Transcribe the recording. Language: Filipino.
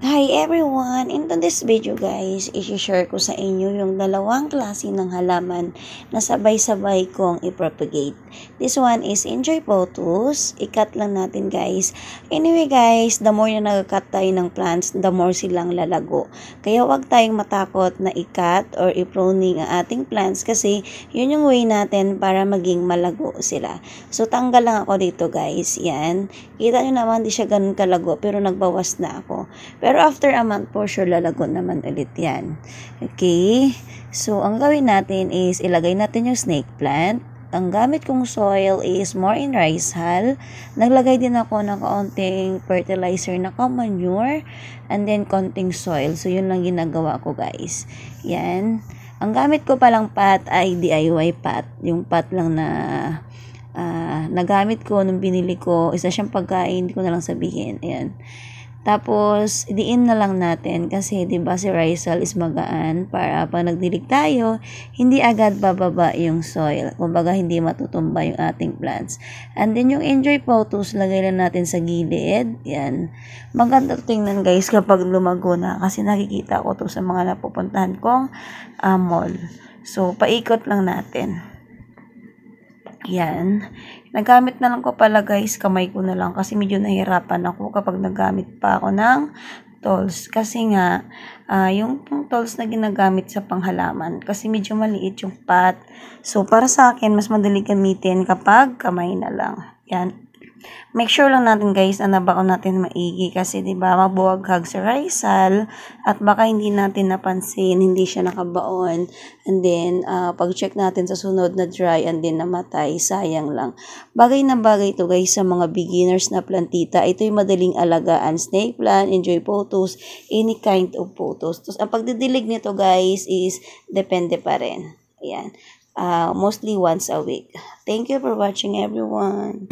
Hi everyone! In this video guys, i-share ko sa inyo yung dalawang klase ng halaman na sabay-sabay kong i-propagate. This one is Enjoy Pothos. I-cut lang natin guys. Anyway guys, the more na nag-cut tayo ng plants, the more silang lalago. Kaya wag tayong matakot na i-cut or i-pruning ang ating plants kasi yun yung way natin para maging malago sila. So tanggal lang ako dito guys. Yan. Kita nyo naman, di siya ganun kalago pero nagbawas na ako. Pero after a month, for sure, lalago naman ulit yan. Okay? So, ang gawin natin is, ilagay natin yung snake plant. Ang gamit kong soil is more in rice hull. Naglagay din ako ng kaunting fertilizer na manure. And then, konting soil. So, yun lang ginagawa ko, guys. Yan. Ang gamit ko palang pot ay DIY pot. Yung pot lang na nagamit ko nung binili ko. Isa siyang pagkain, hindi ko na lang sabihin. Ayan. Tapos, diin na lang natin kasi 'di ba si rice hull is magaan para pag nagdilig tayo, hindi agad bababa yung soil. Kumbaga hindi matutumba yung ating plants. And then yung Enjoy Pothos, lagay lang natin sa gilid. Yan. Maganda tingnan guys kapag lumago na kasi nakikita ko to sa mga napupuntahan kong mall. So, paikot lang natin. Yan. Nagamit na lang ko pala guys, kamay ko na lang kasi medyo nahirapan ako kapag nagamit pa ako ng tools. Kasi nga, yung tools na ginagamit sa panghalaman kasi medyo maliit yung pot. So, para sa akin, mas madali gamitin kapag kamay na lang. Yan. Make sure lang natin guys na nabaon natin maigi kasi 'di ba mabuwaghag sa rice hull at baka hindi natin napansin, hindi siya nakabaon. And then pag check natin sa sunod na dry and then namatay, sayang lang. Bagay na bagay to guys sa mga beginners na plantita. Ito'y madaling alagaan, snake plant, Enjoy Pothos, any kind of pothos. Tapos ang pagdidilig nito guys is depende pa rin. Ayan. Mostly once a week. Thank you for watching everyone.